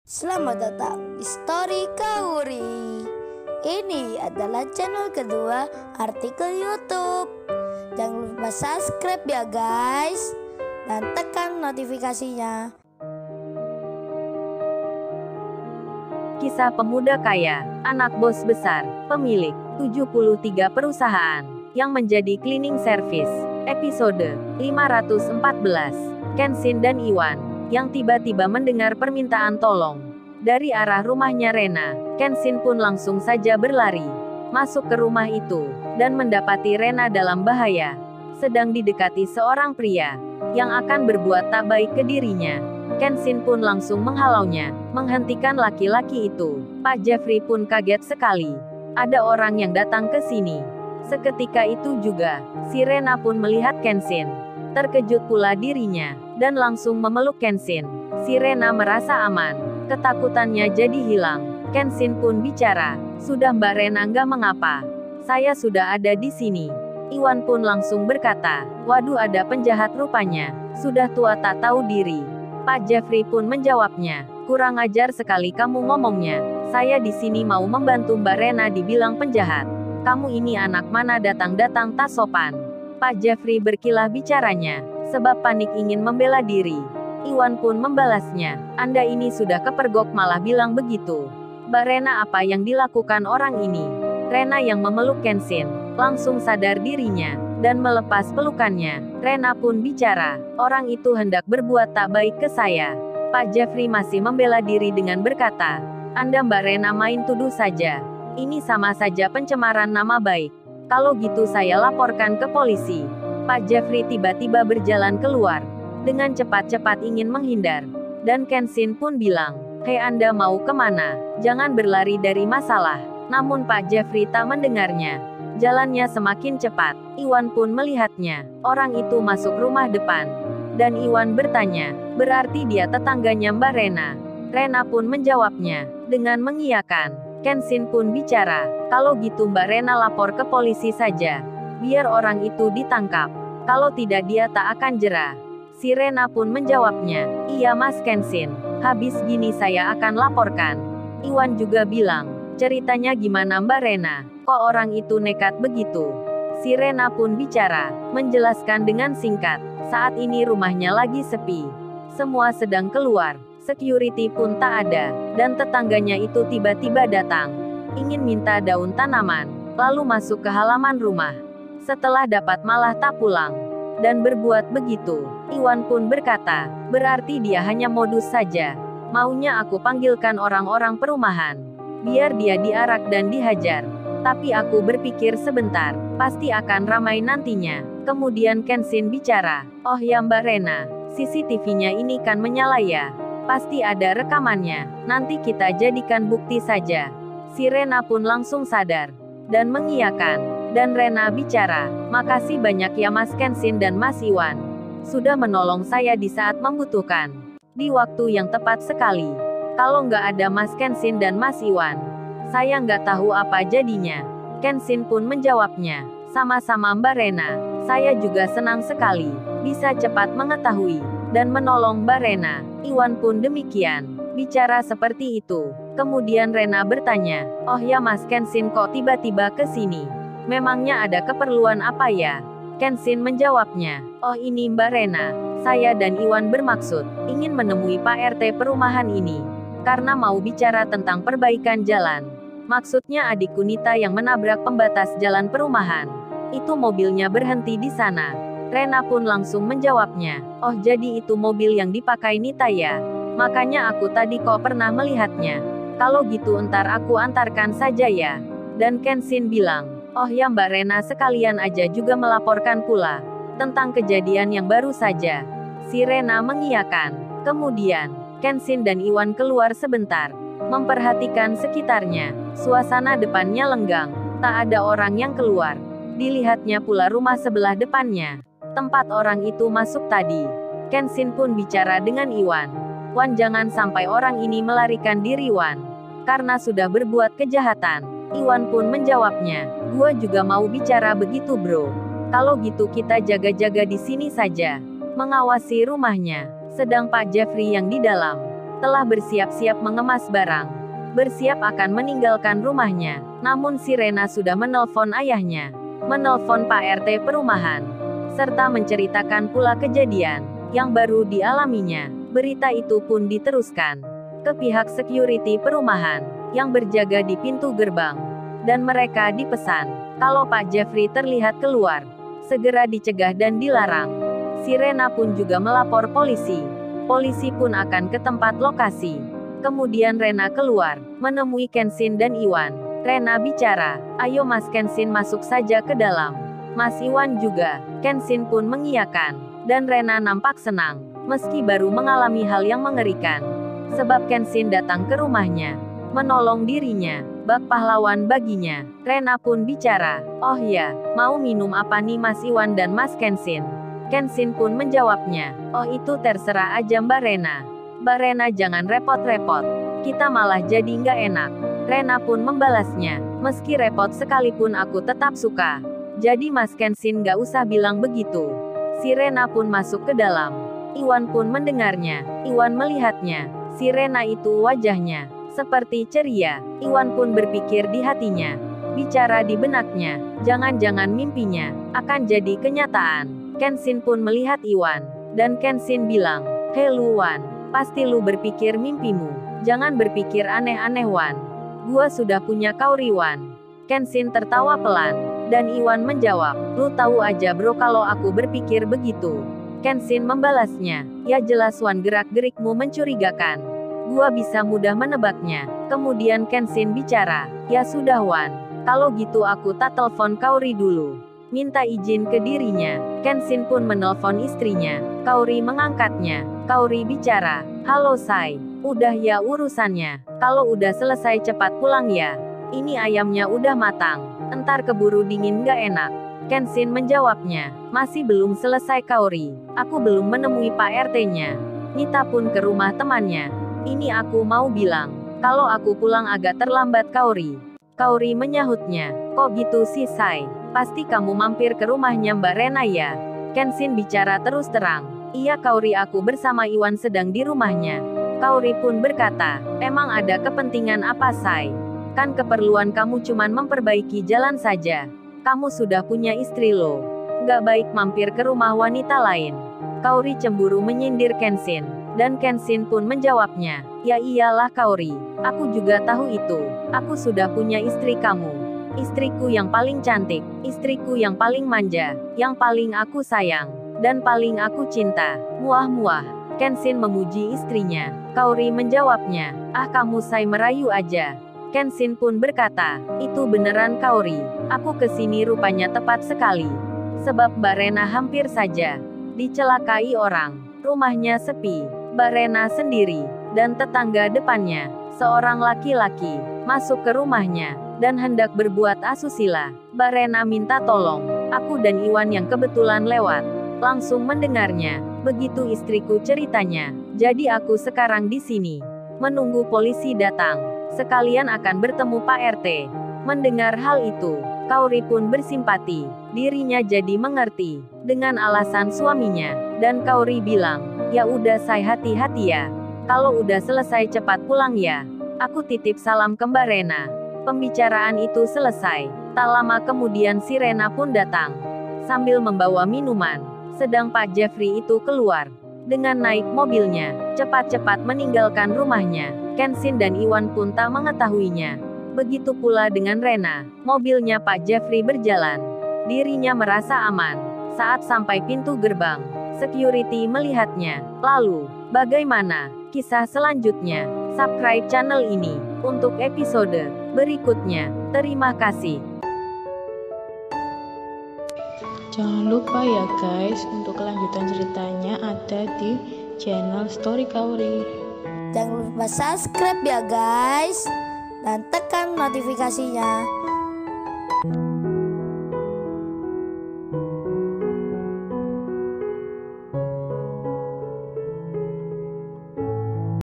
Selamat datang di Story Kauri. Ini adalah channel kedua artikel YouTube. Jangan lupa subscribe ya guys, dan tekan notifikasinya. Kisah pemuda kaya, anak bos besar, pemilik 73 perusahaan, yang menjadi cleaning service. Episode 514. Kenshin dan Iwan, yang tiba-tiba mendengar permintaan tolong dari arah rumahnya Rena. Kenshin pun langsung saja berlari masuk ke rumah itu, dan mendapati Rena dalam bahaya, sedang didekati seorang pria yang akan berbuat tak baik ke dirinya. Kenshin pun langsung menghalaunya, menghentikan laki-laki itu. Pak Jeffrey pun kaget sekali. Ada orang yang datang ke sini. Seketika itu juga, si Rena pun melihat Kenshin. Terkejut pula dirinya, dan langsung memeluk Kenshin. Si Rena merasa aman. Ketakutannya jadi hilang. Kenshin pun bicara, "Sudah Mbak Rena, nggak mengapa. Saya sudah ada di sini." Iwan pun langsung berkata, "Waduh, ada penjahat rupanya. Sudah tua tak tahu diri." Pak Jeffrey pun menjawabnya, "Kurang ajar sekali kamu ngomongnya. Saya di sini mau membantu Mbak Rena dibilang penjahat. Kamu ini anak mana datang-datang tak sopan." Pak Jeffrey berkilah bicaranya, sebab panik ingin membela diri. Iwan pun membalasnya, "Anda ini sudah kepergok malah bilang begitu. Mbak Rena, apa yang dilakukan orang ini?" Rena yang memeluk Kenshin langsung sadar dirinya, dan melepas pelukannya. Rena pun bicara, "Orang itu hendak berbuat tak baik ke saya." Pak Jeffrey masih membela diri dengan berkata, "Anda Mbak Rena main tuduh saja. Ini sama saja pencemaran nama baik. Kalau gitu saya laporkan ke polisi." Pak Jeffrey tiba-tiba berjalan keluar, dengan cepat-cepat ingin menghindar. Dan Kenshin pun bilang, "Hei, Anda mau kemana? Jangan berlari dari masalah." Namun Pak Jeffrey tak mendengarnya. Jalannya semakin cepat. Iwan pun melihatnya. Orang itu masuk rumah depan. Dan Iwan bertanya, "Berarti dia tetangganya Mbak Rena?" Rena pun menjawabnya, dengan mengiyakan. Kenshin pun bicara, "Kalau gitu Mbak Rena lapor ke polisi saja. Biar orang itu ditangkap. Kalau tidak dia tak akan jera." Si Rena pun menjawabnya, "Iya Mas Kenshin. Habis gini saya akan laporkan." Iwan juga bilang, "Ceritanya gimana Mbak Rena? Kok orang itu nekat begitu?" Si Rena pun bicara, menjelaskan dengan singkat, "Saat ini rumahnya lagi sepi. Semua sedang keluar. Security pun tak ada. Dan tetangganya itu tiba-tiba datang. Ingin minta daun tanaman. Lalu masuk ke halaman rumah. Setelah dapat malah tak pulang. Dan berbuat begitu." Iwan pun berkata, "Berarti dia hanya modus saja. Maunya aku panggilkan orang-orang perumahan. Biar dia diarak dan dihajar. Tapi aku berpikir sebentar. Pasti akan ramai nantinya." Kemudian Kenshin bicara, "Oh ya Mbak Rena, CCTV-nya ini kan menyala ya? Pasti ada rekamannya. Nanti kita jadikan bukti saja." Si Rena pun langsung sadar dan mengiyakan. Dan Rena bicara, "Makasih banyak ya Mas Kenshin dan Mas Iwan. Sudah menolong saya di saat membutuhkan. Di waktu yang tepat sekali. Kalau nggak ada Mas Kenshin dan Mas Iwan, saya nggak tahu apa jadinya." Kenshin pun menjawabnya, "Sama-sama Mbak Rena. Saya juga senang sekali bisa cepat mengetahui dan menolong Mbak Rena." Iwan pun demikian, bicara seperti itu. Kemudian Rena bertanya, "Oh ya Mas Kenshin, kok tiba-tiba ke sini? Memangnya ada keperluan apa ya?" Kenshin menjawabnya, "Oh ini Mbak Rena, saya dan Iwan bermaksud ingin menemui Pak RT perumahan ini. Karena mau bicara tentang perbaikan jalan. Maksudnya adikku Nita yang menabrak pembatas jalan perumahan. Itu mobilnya berhenti di sana." Rena pun langsung menjawabnya, "Oh jadi itu mobil yang dipakai Nita ya? Makanya aku tadi kok pernah melihatnya. Kalau gitu entar aku antarkan saja ya." Dan Kenshin bilang, "Oh ya Mbak Rena, sekalian aja juga melaporkan pula tentang kejadian yang baru saja." Si Rena mengiyakan. Kemudian, Kenshin dan Iwan keluar sebentar, memperhatikan sekitarnya. Suasana depannya lenggang, tak ada orang yang keluar. Dilihatnya pula rumah sebelah depannya, tempat orang itu masuk tadi. Kenshin pun bicara dengan Iwan, "Wan, jangan sampai orang ini melarikan diri Wan. Karena sudah berbuat kejahatan." Iwan pun menjawabnya, "Gua juga mau bicara begitu bro. Kalau gitu kita jaga-jaga di sini saja, mengawasi rumahnya." Sedang Pak Jeffrey yang di dalam telah bersiap-siap mengemas barang. Bersiap akan meninggalkan rumahnya. Namun si Rena sudah menelpon ayahnya. Menelpon Pak RT perumahan. Serta menceritakan pula kejadian yang baru dialaminya. Berita itu pun diteruskan ke pihak security perumahan yang berjaga di pintu gerbang. Dan mereka dipesan, kalau Pak Jeffrey terlihat keluar, segera dicegah dan dilarang. Si Rena pun juga melapor polisi. Polisi pun akan ke tempat lokasi. Kemudian Rena keluar, menemui Kenshin dan Iwan. Rena bicara, ayo Mas Kenshin masuk saja ke dalam. Mas Iwan juga. Kenshin pun mengiyakan. Dan Rena nampak senang, meski baru mengalami hal yang mengerikan. Sebab Kenshin datang ke rumahnya, menolong dirinya, bak pahlawan baginya. Rena pun bicara, oh ya, mau minum apa nih Mas Iwan dan Mas Kenshin? Kenshin pun menjawabnya, oh itu terserah aja Mbak Rena. Mbak Rena jangan repot-repot, kita malah jadi nggak enak. Rena pun membalasnya, meski repot sekalipun aku tetap suka. Jadi Mas Kenshin nggak usah bilang begitu. Si Rena pun masuk ke dalam. Iwan pun mendengarnya. Iwan melihatnya. Si Rena itu wajahnya seperti ceria. Iwan pun berpikir di hatinya. Bicara di benaknya. Jangan-jangan mimpinya akan jadi kenyataan. Kenshin pun melihat Iwan. Dan Kenshin bilang, "Hei lu Wan, pasti lu berpikir mimpimu. Jangan berpikir aneh-aneh Wan. Gua sudah punya Kaori Wan." Kenshin tertawa pelan. Dan Iwan menjawab, lu tahu aja bro kalau aku berpikir begitu. Kenshin membalasnya, ya jelas Wan gerak-gerikmu mencurigakan. Gua bisa mudah menebaknya. Kemudian Kenshin bicara, ya sudah Wan, kalau gitu aku tak telepon Kaori dulu. Minta izin ke dirinya. Kenshin pun menelpon istrinya. Kaori mengangkatnya. Kaori bicara, halo Sai, udah ya urusannya. Kalau udah selesai cepat pulang ya. Ini ayamnya udah matang. Entar keburu dingin gak enak. Kenshin menjawabnya, masih belum selesai Kaori. Aku belum menemui Pak RT-nya. Nita pun ke rumah temannya. Ini aku mau bilang, kalau aku pulang agak terlambat Kaori. Kaori menyahutnya, kok gitu sih Sai? Pasti kamu mampir ke rumahnya Mbak Rena ya? Kenshin bicara terus terang. Iya Kaori, aku bersama Iwan sedang di rumahnya. Kaori pun berkata, emang ada kepentingan apa Sai? Kan keperluan kamu cuman memperbaiki jalan saja. Kamu sudah punya istri lo. Nggak baik mampir ke rumah wanita lain. Kaori cemburu menyindir Kenshin. Dan Kenshin pun menjawabnya, ya iyalah Kaori. Aku juga tahu itu. Aku sudah punya istri kamu. Istriku yang paling cantik. Istriku yang paling manja. Yang paling aku sayang. Dan paling aku cinta. Muah-muah. Kenshin memuji istrinya. Kaori menjawabnya, ah kamu Sai merayu aja. Kenshin pun berkata, itu beneran Kaori. Aku kesini rupanya tepat sekali. Sebab Mbak Rena hampir saja dicelakai orang. Rumahnya sepi. Mbak Rena sendiri. Dan tetangga depannya, seorang laki-laki, masuk ke rumahnya. Dan hendak berbuat asusila. Mbak Rena minta tolong. Aku dan Iwan yang kebetulan lewat. Langsung mendengarnya. Begitu istriku ceritanya. Jadi aku sekarang di sini. Menunggu polisi datang. Sekalian akan bertemu Pak RT. Mendengar hal itu, Kaori pun bersimpati. Dirinya jadi mengerti dengan alasan suaminya. Dan Kaori bilang, ya udah Sai hati-hati ya. Kalau udah selesai cepat pulang ya. Aku titip salam ke Mbak Rena. Pembicaraan itu selesai. Tak lama kemudian si Rena pun datang. Sambil membawa minuman. Sedang Pak Jeffrey itu keluar. Dengan naik mobilnya, cepat-cepat meninggalkan rumahnya. Kenshin dan Iwan pun tak mengetahuinya. Begitu pula dengan Rena. Mobilnya Pak Jeffrey berjalan. Dirinya merasa aman. Saat sampai pintu gerbang, security melihatnya. Lalu, bagaimana kisah selanjutnya? Subscribe channel ini untuk episode berikutnya. Terima kasih. Jangan lupa ya guys, untuk kelanjutan ceritanya ada di channel Story Kaori. Jangan lupa subscribe ya guys. Dan tekan notifikasinya.